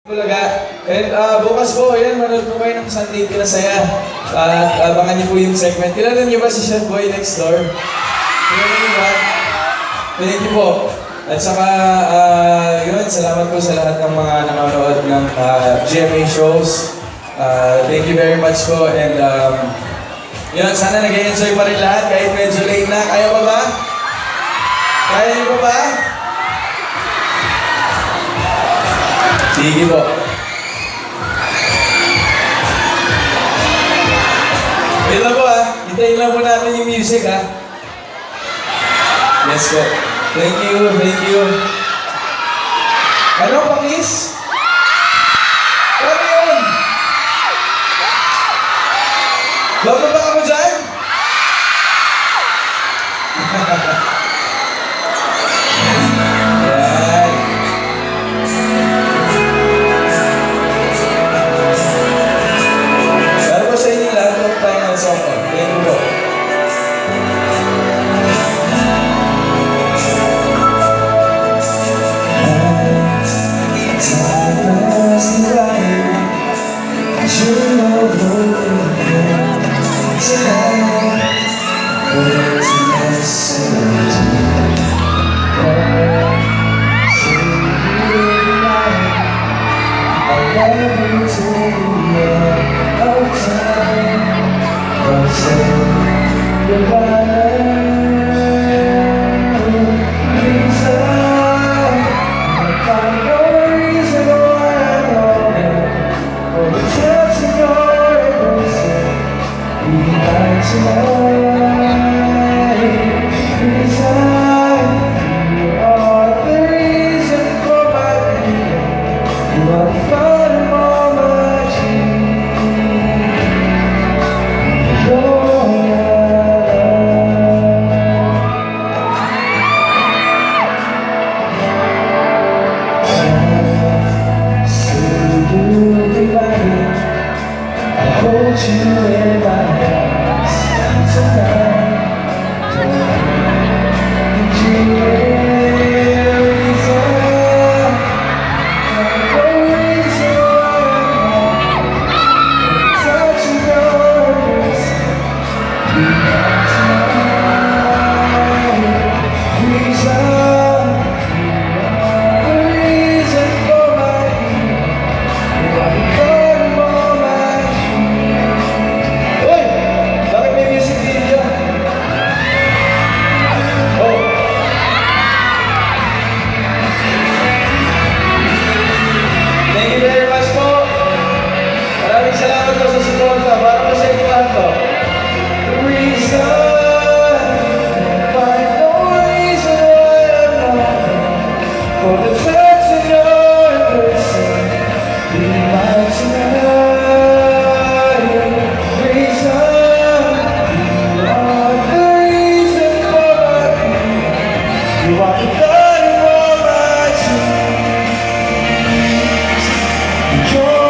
Bulaga. And bukas po, ayan, manood po kayo ng Sunday Pinasaya. At abangan niyo po yung segment. Kilala niyo ba si Chef Boy Next Door? Kilala niyo ba? Thank you po. At saka, yun, salamat po sa lahat ng mga nanonood ng GMA shows. Thank you very much po. And yun, sana nag-enjoy pa rin lahat kahit medyo late na. Kaya pa ba? Kaya niyo pa ba? Sige po. Wait lang po hintayin lang po natin yung music Yes po. Thank you, thank you. Ano, pakis? Ano yun? Bababa ako dyan? Yan. Para po sa inyo lahat ng final song ko. Thank you po. You're